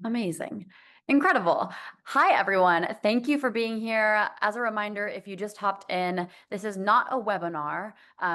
Amazing. Incredible. Hi, everyone. Thank you for being here. As a reminder, if you just hopped in, this is not a webinar.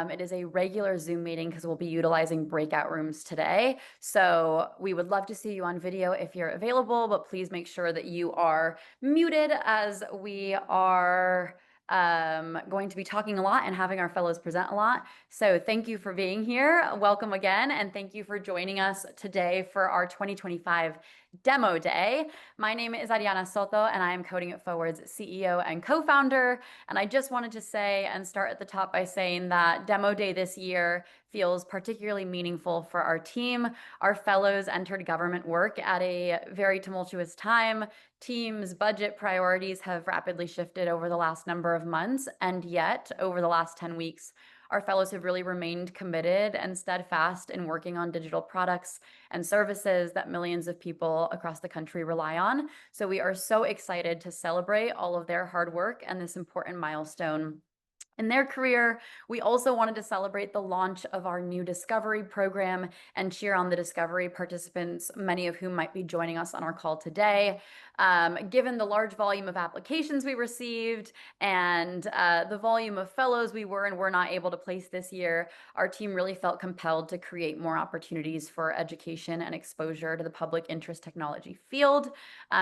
It is a regular Zoom meeting because we'll be utilizing breakout rooms today. So we would love to see you on video if you're available, but please make sure that you are muted as we are going to be talking a lot and having our fellows present a lot. So thank you for being here. Welcome again, and thank you for joining us today for our 2025 Demo Day. My name is Ariana Soto, and I am Coding It Forward's CEO and co-founder. And I just wanted to say and start at the top by saying that Demo Day this year feels particularly meaningful for our team. Our fellows entered government work at a very tumultuous time. Teams' budget priorities have rapidly shifted over the last number of months, and yet over the last 10 weeks, our fellows have really remained committed and steadfast in working on digital products and services that millions of people across the country rely on. So we are so excited to celebrate all of their hard work and this important milestone in their career. We also wanted to celebrate the launch of our new Discovery program and cheer on the Discovery participants, many of whom might be joining us on our call today. Given the large volume of applications we received and the volume of fellows we were and were not able to place this year, our team really felt compelled to create more opportunities for education and exposure to the public interest technology field.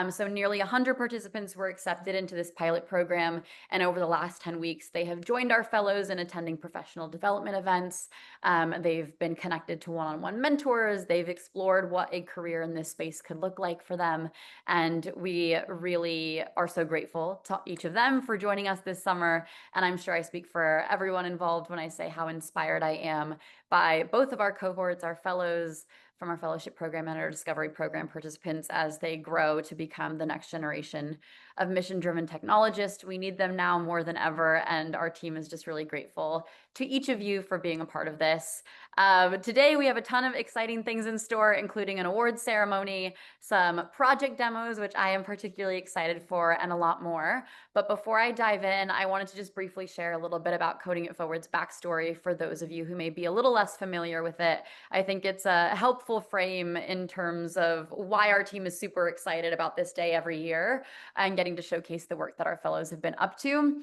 So nearly 100 participants were accepted into this pilot program, and over the last 10 weeks, they have joined our fellows in attending professional development events. They've been connected to one-on-one mentors. They've explored what a career in this space could look like for them. And we really are so grateful to each of them for joining us this summer. And I'm sure I speak for everyone involved when I say how inspired I am by both of our cohorts, our fellows from our fellowship program and our Discovery program participants as they grow to become the next generation of mission-driven technologists. We need them now more than ever, and our team is just really grateful to each of you for being a part of this. Today, we have a ton of exciting things in store, including an awards ceremony, some project demos, which I am particularly excited for, and a lot more. But before I dive in, I wanted to just briefly share a little bit about Coding It Forward's backstory for those of you who may be a little less familiar with it. I think it's a helpful frame in terms of why our team is super excited about this day every year and getting to showcase the work that our fellows have been up to.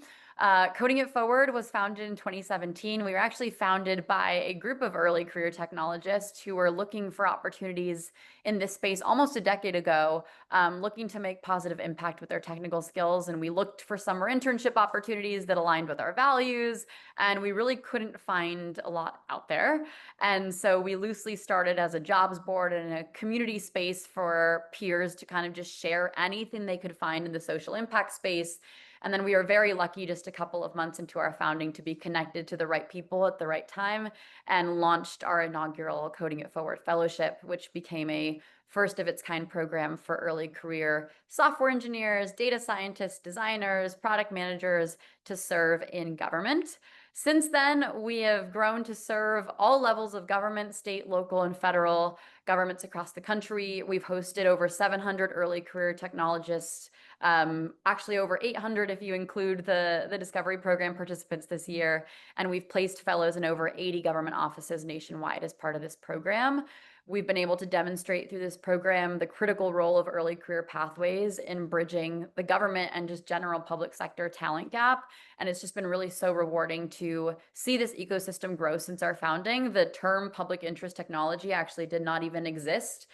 Coding It Forward was founded in 2017. We were actually founded by a group of early career technologists who were looking for opportunities in this space almost a decade ago, looking to make positive impact with their technical skills. And we looked for summer internship opportunities that aligned with our values, and we really couldn't find a lot out there. And so we loosely started as a jobs board and a community space for peers to kind of just share anything they could find in the social impact space. And then we were very lucky just a couple of months into our founding to be connected to the right people at the right time and launched our inaugural Coding It Forward Fellowship, which became a first of its kind program for early career software engineers, data scientists, designers, product managers to serve in government. Since then, we have grown to serve all levels of government, state, local, and federal governments across the country. We've hosted over 700 early career technologists, actually over 800 if you include the Discovery program participants this year. And we've placed fellows in over 80 government offices nationwide as part of this program. We've been able to demonstrate through this program the critical role of early career pathways in bridging the government and just general public sector talent gap. And it's just been really so rewarding to see this ecosystem grow since our founding. The term public interest technology actually did not even exist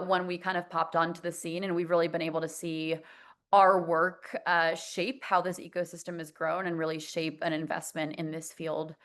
when we kind of popped onto the scene, and we've really been able to see our work shape how this ecosystem has grown and really shape an investment in this field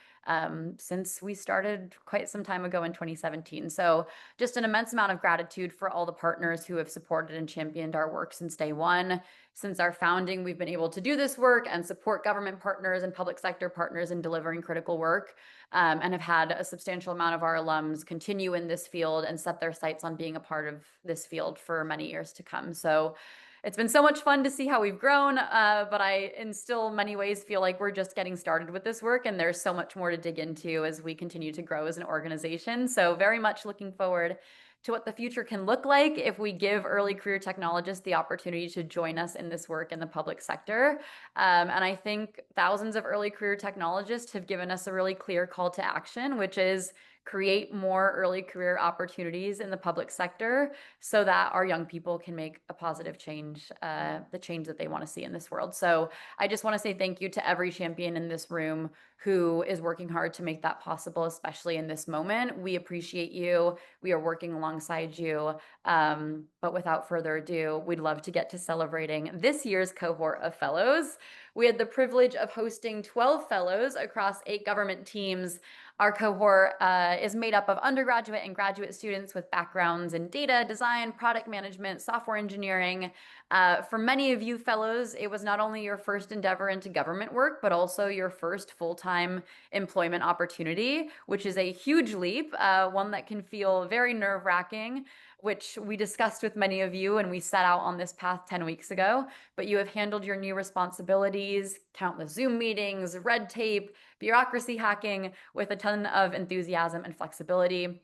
since we started quite some time ago in 2017. So just an immense amount of gratitude for all the partners who have supported and championed our work since day one. Since our founding, we've been able to do this work and support government partners and public sector partners in delivering critical work, and have had a substantial amount of our alums continue in this field and set their sights on being a part of this field for many years to come. So it's been so much fun to see how we've grown, but I, in still many ways, feel like we're just getting started with this work, and there's so much more to dig into as we continue to grow as an organization. So very much looking forward to what the future can look like if we give early career technologists the opportunity to join us in this work in the public sector. And I think thousands of early career technologists have given us a really clear call to action, which is create more early career opportunities in the public sector so that our young people can make a positive change, the change that they want to see in this world. So I just want to say thank you to every champion in this room who is working hard to make that possible, especially in this moment. We appreciate you. We are working alongside you. But without further ado, we'd love to get to celebrating this year's cohort of fellows. We had the privilege of hosting 12 fellows across 8 government teams. Our cohort is made up of undergraduate and graduate students with backgrounds in data, design, product management, software engineering. For many of you fellows, it was not only your first endeavor into government work, but also your first full-time employment opportunity, which is a huge leap, one that can feel very nerve-wracking, which we discussed with many of you and we set out on this path 10 weeks ago. But you have handled your new responsibilities, countless Zoom meetings, red tape, bureaucracy hacking with a ton of enthusiasm and flexibility.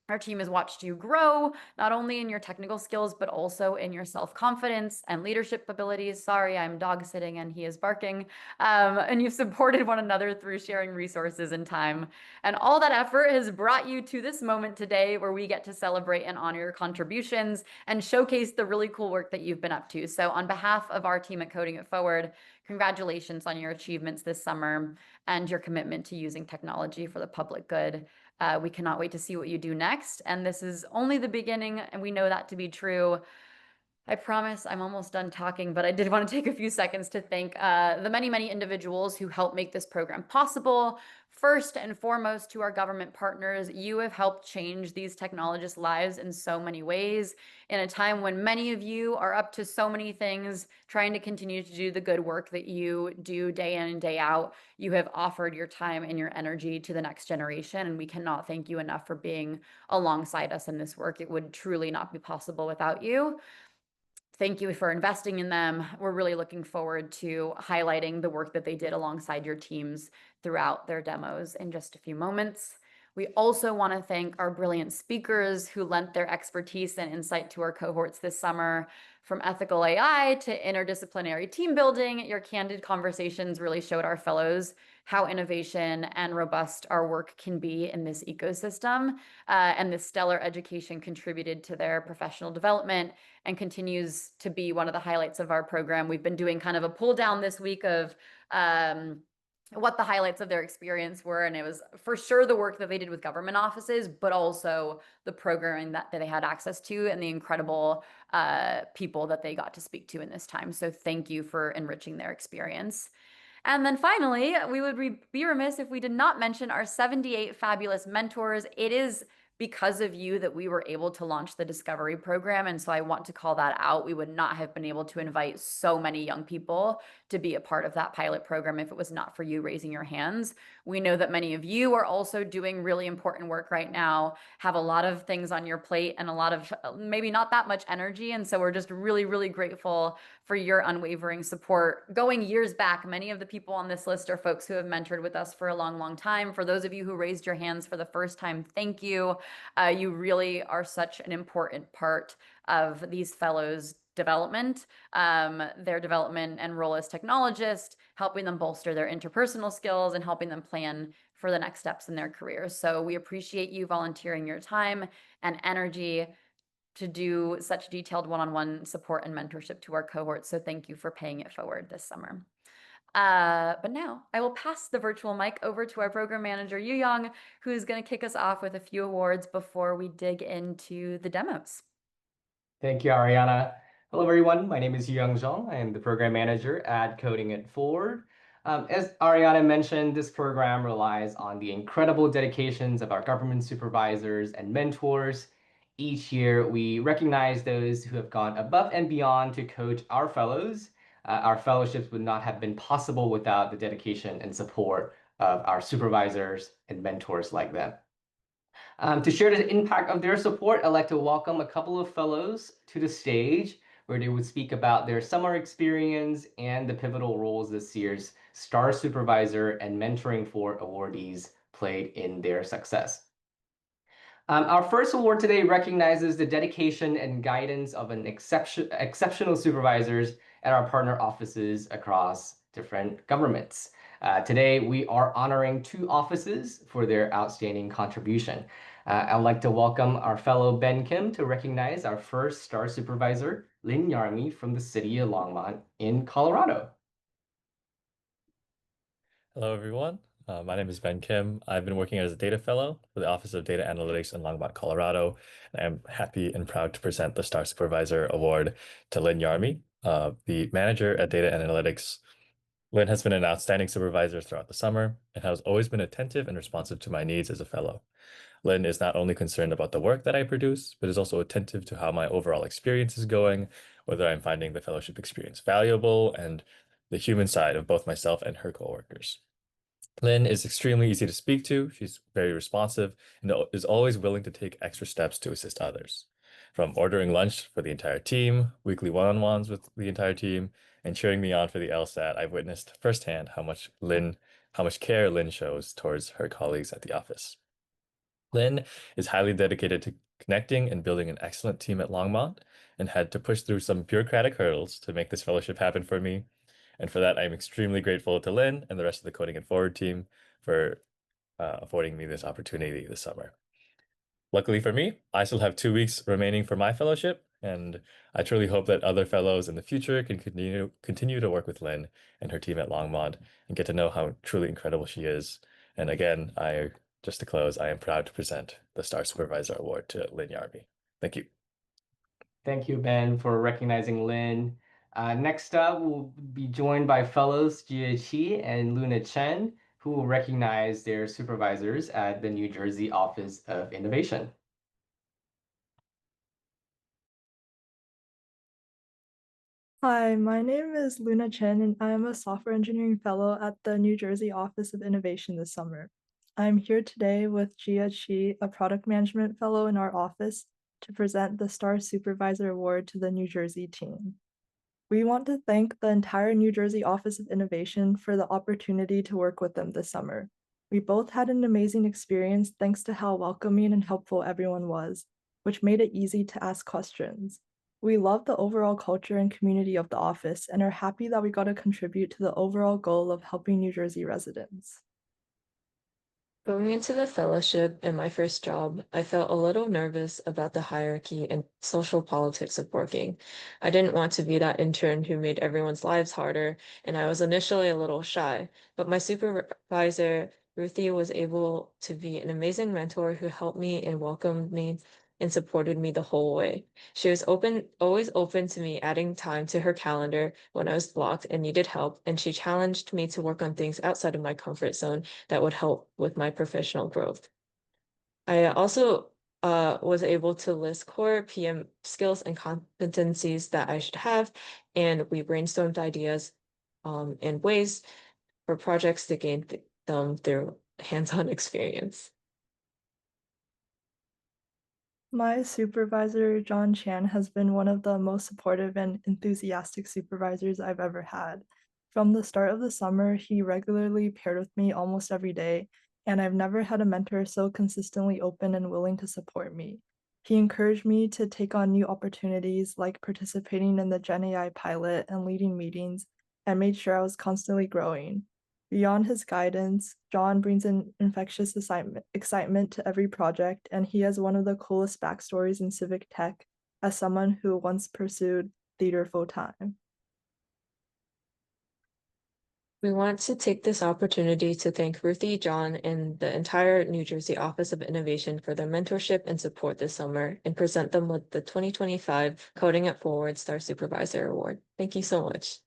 Our team has watched you grow, not only in your technical skills, but also in your self-confidence and leadership abilities. Sorry, I'm dog sitting and he is barking. And you've supported one another through sharing resources and time. And all that effort has brought you to this moment today where we get to celebrate and honor your contributions and showcase the really cool work that you've been up to. So on behalf of our team at Coding It Forward, congratulations on your achievements this summer and your commitment to using technology for the public good. We cannot wait to see what you do next. And this is only the beginning, and we know that to be true. I promise I'm almost done talking, but I did want to take a few seconds to thank the many, many individuals who helped make this program possible. First and foremost, to our government partners, you have helped change these technologists' lives in so many ways. In a time when many of you are up to so many things, trying to continue to do the good work that you do day in and day out, you have offered your time and your energy to the next generation, and we cannot thank you enough for being alongside us in this work. It would truly not be possible without you. Thank you for investing in them. We're really looking forward to highlighting the work that they did alongside your teams throughout their demos in just a few moments. We also want to thank our brilliant speakers who lent their expertise and insight to our cohorts this summer. From ethical AI to interdisciplinary team building, your candid conversations really showed our fellows how innovation and robust our work can be in this ecosystem. And this stellar education contributed to their professional development and continues to be one of the highlights of our program. We've been doing kind of a pull down this week of what the highlights of their experience were. And it was for sure the work that they did with government offices, but also the programming that they had access to and the incredible people that they got to speak to in this time. So thank you for enriching their experience. And then finally, we would be remiss if we did not mention our 78 fabulous mentors. It is because of you that we were able to launch the Discovery program. And so I want to call that out. We would not have been able to invite so many young people to be a part of that pilot program if it was not for you raising your hands. We know that many of you are also doing really important work right now, have a lot of things on your plate and a lot of maybe not that much energy. And so we're just really, really grateful for your unwavering support. Going years back, many of the people on this list are folks who have mentored with us for a long, long time. For those of you who raised your hands for the first time, thank you. You really are such an important part of these fellows' development, their development and role as technologists, helping them bolster their interpersonal skills and helping them plan for the next steps in their careers. So we appreciate you volunteering your time and energy to do such detailed one-on-one support and mentorship to our cohort. So thank you for paying it forward this summer. But now I will pass the virtual mic over to our program manager, Yu Young, who's going to kick us off with a few awards before we dig into the demos. Thank you, Ariana. Hello, everyone. My name is Yu Young Zhang. I am the program manager at Coding It Forward. As Ariana mentioned, this program relies on the incredible dedications of our government supervisors and mentors. Each year, we recognize those who have gone above and beyond to coach our fellows. Our fellowships would not have been possible without the dedication and support of our supervisors and mentors like them. To share the impact of their support, I'd like to welcome a couple of fellows to the stage where they would speak about their summer experience and the pivotal roles this year's Star Supervisor and Mentoring for awardees played in their success. Our first award today recognizes the dedication and guidance of exceptional supervisors at our partner offices across different governments. Today, we are honoring two offices for their outstanding contribution. I'd like to welcome our fellow Ben Kim to recognize our first Star Supervisor, Lynn Yarmy from the city of Longmont in Colorado. Hello, everyone. My name is Ben Kim. I've been working as a data fellow for the Office of Data Analytics in Longmont, Colorado. And I'm happy and proud to present the Star Supervisor Award to Lynn Yarmy, the manager at Data Analytics. Lynn has been an outstanding supervisor throughout the summer and has always been attentive and responsive to my needs as a fellow. Lynn is not only concerned about the work that I produce, but is also attentive to how my overall experience is going, whether I'm finding the fellowship experience valuable, and the human side of both myself and her coworkers. Lynn is extremely easy to speak to. She's very responsive and is always willing to take extra steps to assist others. From ordering lunch for the entire team, weekly one-on-ones with the entire team, and cheering me on for the LSAT, I've witnessed firsthand how much care Lynn shows towards her colleagues at the office. Lynn is highly dedicated to connecting and building an excellent team at Longmont and had to push through some bureaucratic hurdles to make this fellowship happen for me. And for that, I'm extremely grateful to Lynn and the rest of the Coding It Forward team for affording me this opportunity this summer. Luckily for me, I still have 2 weeks remaining for my fellowship, and I truly hope that other fellows in the future can continue to work with Lynn and her team at Longmont and get to know how truly incredible she is. And again, just to close, I am proud to present the Star Supervisor Award to Lynn Yarby. Thank you. Thank you, Ben, for recognizing Lynn. Next up, we'll be joined by fellows Jia Qi and Luna Chen, who will recognize their supervisors at the New Jersey Office of Innovation. Hi, my name is Luna Chen, and I am a software engineering fellow at the New Jersey Office of Innovation this summer. I'm here today with Jia Chi, a product management fellow in our office, to present the Star Supervisor Award to the New Jersey team. We want to thank the entire New Jersey Office of Innovation for the opportunity to work with them this summer. We both had an amazing experience thanks to how welcoming and helpful everyone was, which made it easy to ask questions. We love the overall culture and community of the office and are happy that we got to contribute to the overall goal of helping New Jersey residents. Going into the fellowship and my first job, I felt a little nervous about the hierarchy and social politics of working. I didn't want to be that intern who made everyone's lives harder, and I was initially a little shy. But my supervisor, Ruthie, was able to be an amazing mentor who helped me and welcomed me and supported me the whole way. She was always open to me adding time to her calendar when I was blocked and needed help, and she challenged me to work on things outside of my comfort zone that would help with my professional growth. I also was able to list core PM skills and competencies that I should have, and we brainstormed ideas and ways for projects to gain them through hands-on experience. My supervisor, John Chan, has been one of the most supportive and enthusiastic supervisors I've ever had. From the start of the summer, he regularly paired with me almost every day, and I've never had a mentor so consistently open and willing to support me. He encouraged me to take on new opportunities like participating in the Gen AI pilot and leading meetings, and made sure I was constantly growing. Beyond his guidance, John brings an infectious excitement to every project, and he has one of the coolest backstories in civic tech as someone who once pursued theater full-time. We want to take this opportunity to thank Ruthie, John, and the entire New Jersey Office of Innovation for their mentorship and support this summer and present them with the 2025 Coding It Forward Star Supervisor Award. Thank you so much.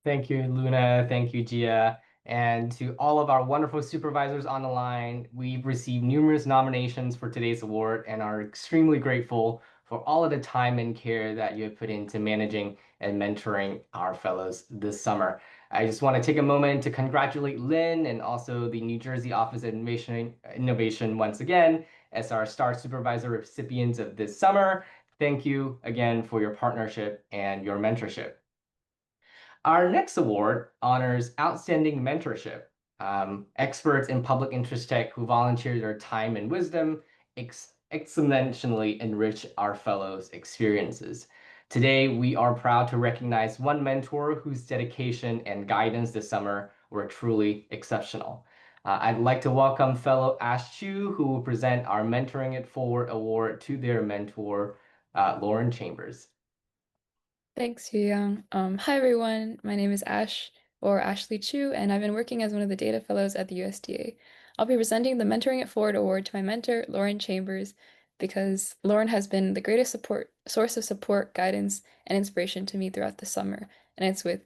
Thank you, Luna. Thank you, Gia. And to all of our wonderful supervisors on the line, we've received numerous nominations for today's award and are extremely grateful for all of the time and care that you have put into managing and mentoring our fellows this summer. I just want to take a moment to congratulate Lynn and also the New Jersey Office of Innovation once again as our Star Supervisor recipients of this summer. Thank you again for your partnership and your mentorship. Our next award honors outstanding mentorship, experts in public interest tech who volunteer their time and wisdom exponentially enrich our fellows' experiences. Today, we are proud to recognize one mentor whose dedication and guidance this summer were truly exceptional. I'd like to welcome fellow Ash Chu, who will present our Mentoring It Forward Award to their mentor, Lauren Chambers. Thanks, Young. Hi, everyone. My name is Ash, or Ashley Chu, and I've been working as one of the data fellows at the USDA. I'll be presenting the Mentoring It Forward Award to my mentor, Lauren Chambers, because Lauren has been the greatest source of support, guidance, and inspiration to me throughout the summer, and it's with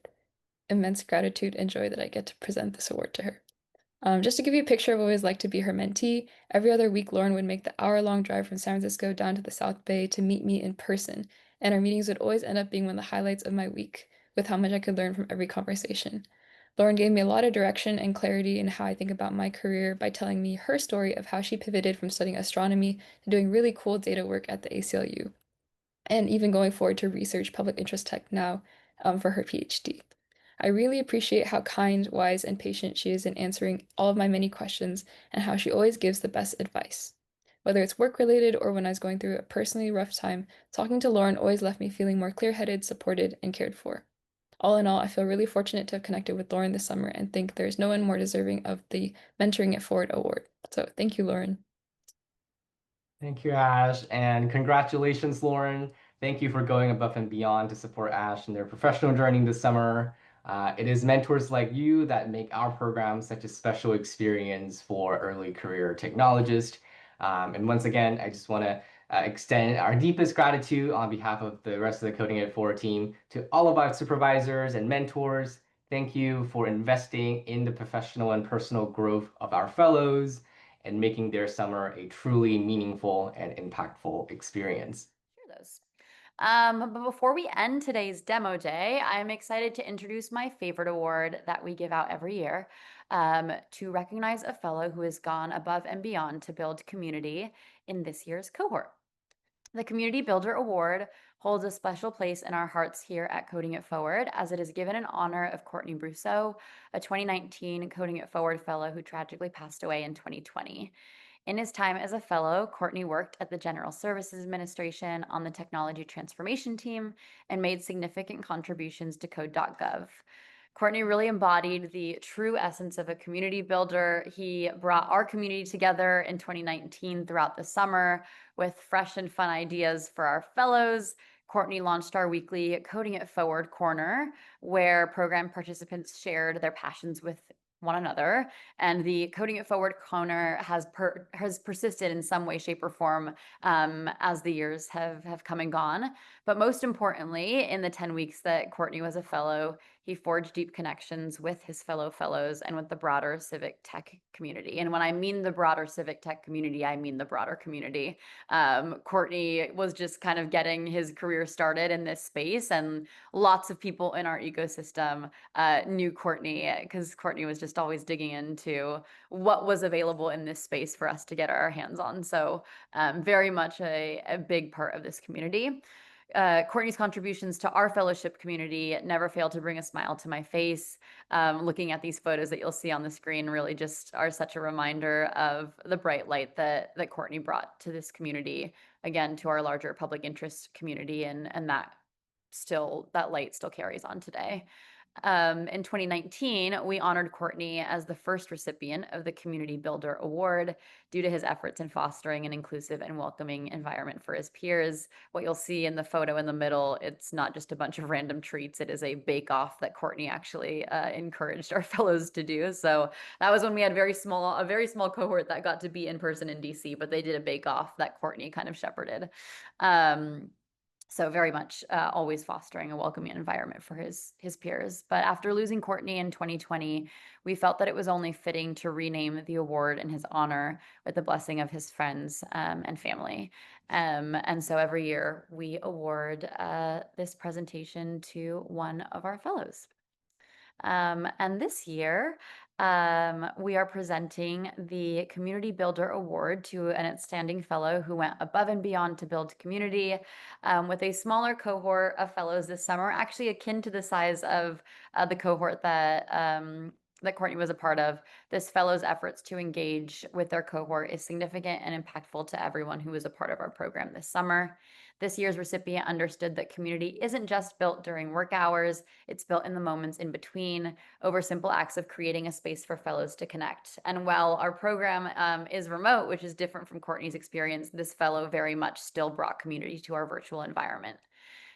immense gratitude and joy that I get to present this award to her. Just to give you a picture of what it was like to be her mentee, every other week Lauren would make the hour-long drive from San Francisco down to the South Bay to meet me in person, and our meetings would always end up being one of the highlights of my week, with how much I could learn from every conversation. Lauren gave me a lot of direction and clarity in how I think about my career by telling me her story of how she pivoted from studying astronomy to doing really cool data work at the ACLU, and even going forward to research public interest tech now for her PhD. I really appreciate how kind, wise, and patient she is in answering all of my many questions and how she always gives the best advice. Whether it's work related or when I was going through a personally rough time, talking to Lauren always left me feeling more clear headed, supported, and cared for. All in all, I feel really fortunate to have connected with Lauren this summer and think there is no one more deserving of the Mentoring It Forward award. So thank you, Lauren. Thank you, Ash, and congratulations, Lauren. Thank you for going above and beyond to support Ash in their professional journey this summer. It is mentors like you that make our program such a special experience for early career technologists. And once again, I just want to extend our deepest gratitude on behalf of the rest of the Coding It Forward team to all of our supervisors and mentors. Thank you for investing in the professional and personal growth of our fellows and making their summer a truly meaningful and impactful experience. Hear those. But before we end today's demo day, I'm excited to introduce my favorite award that we give out every year to recognize a fellow who has gone above and beyond to build community in this year's cohort. The Community Builder Award holds a special place in our hearts here at Coding It Forward, as it is given in honor of Courtney Brousseau, a 2019 Coding It Forward fellow who tragically passed away in 2020. In his time as a fellow, Courtney worked at the General Services Administration on the Technology Transformation Team and made significant contributions to Code.gov. Courtney really embodied the true essence of a community builder. He brought our community together in 2019 throughout the summer with fresh and fun ideas for our fellows. Courtney launched our weekly Coding It Forward corner, where program participants shared their passions with one another. And the Coding It Forward corner has persisted in some way, shape, or form as the years have come and gone. But most importantly, in the 10 weeks that Courtney was a fellow, he forged deep connections with his fellow fellows and with the broader civic tech community. And when I mean the broader civic tech community, I mean the broader community. Courtney was just kind of getting his career started in this space, and lots of people in our ecosystem knew Courtney because Courtney was just always digging into what was available in this space for us to get our hands on. So very much a big part of this community. Courtney's contributions to our fellowship community never fail to bring a smile to my face. Looking at these photos that you'll see on the screen really just are such a reminder of the bright light that Courtney brought to this community, again, to our larger public interest community, and that light still carries on today. In 2019, we honored Courtney as the first recipient of the Community Builder Award due to his efforts in fostering an inclusive and welcoming environment for his peers. What you'll see in the photo in the middle, it's not just a bunch of random treats. It is a bake-off that Courtney actually encouraged our fellows to do. So that was when we had a very small cohort that got to be in person in DC, but they did a bake-off that Courtney kind of shepherded. So very much always fostering a welcoming environment for his peers. But after losing Courtney in 2020, we felt that it was only fitting to rename the award in his honor with the blessing of his friends and family. And so every year we award this presentation to one of our fellows. And this year, we are presenting the Community Builder Award to an outstanding fellow who went above and beyond to build community with a smaller cohort of fellows this summer, actually akin to the size of the cohort that that Courtney was a part of, this fellow's efforts to engage with their cohort is significant and impactful to everyone who was a part of our program this summer. This year's recipient understood that community isn't just built during work hours, it's built in the moments in between, over simple acts of creating a space for fellows to connect. And while our program is remote, which is different from Courtney's experience, this fellow very much still brought community to our virtual environment.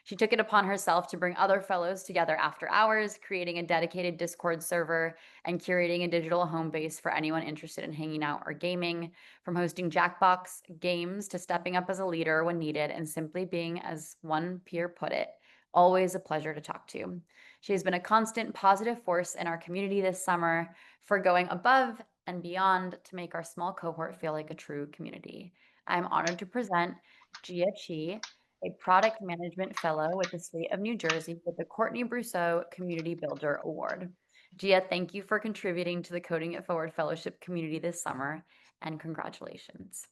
She took it upon herself to bring other fellows together after hours, creating a dedicated Discord server and curating a digital home base for anyone interested in hanging out or gaming, from hosting Jackbox games to stepping up as a leader when needed and simply being, as one peer put it, always a pleasure to talk to. She has been a constant positive force in our community this summer for going above and beyond to make our small cohort feel like a true community. I'm honored to present Gia Chi, a product management fellow with the state of New Jersey with the Courtney Brousseau Community Builder Award. Gia, thank you for contributing to the Coding It Forward Fellowship community this summer, and congratulations.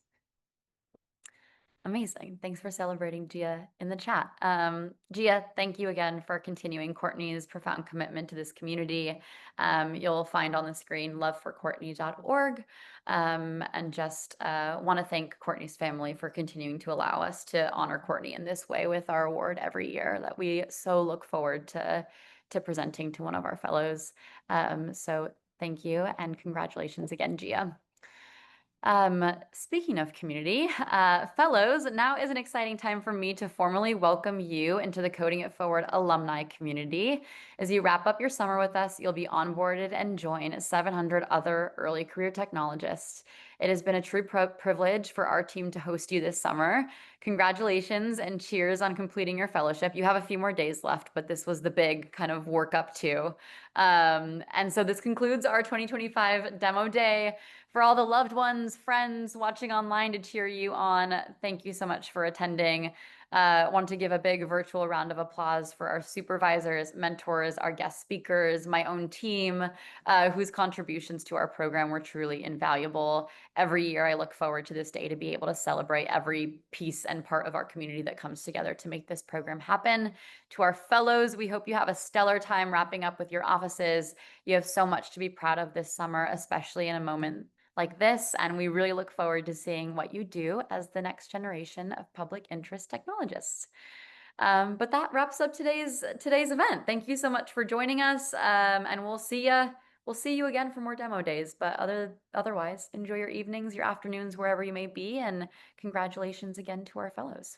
Amazing. Thanks for celebrating Gia in the chat. Gia, thank you again for continuing Courtney's profound commitment to this community. You'll find on the screen loveforcourtney.org. And just want to thank Courtney's family for continuing to allow us to honor Courtney in this way with our award every year that we so look forward to presenting to one of our fellows. So thank you and congratulations again, Gia. Speaking of community, fellows, now is an exciting time for me to formally welcome you into the Coding It Forward alumni community. As you wrap up your summer with us, you'll be onboarded and join 700 other early career technologists. It has been a true privilege for our team to host you this summer. Congratulations and cheers on completing your fellowship. You have a few more days left, but this was the big kind of work up to. And so this concludes our 2025 demo day. For all the loved ones, friends watching online to cheer you on, thank you so much for attending. Want to give a big virtual round of applause for our supervisors, mentors, our guest speakers, my own team, whose contributions to our program were truly invaluable. Every year, I look forward to this day to be able to celebrate every piece and part of our community that comes together to make this program happen. To our fellows, we hope you have a stellar time wrapping up with your offices. You have so much to be proud of this summer, especially in a moment like this, and we really look forward to seeing what you do as the next generation of public interest technologists. But that wraps up today's event. Thank you so much for joining us, and we'll see you again for more demo days. But otherwise, enjoy your evenings, your afternoons, wherever you may be, and congratulations again to our fellows.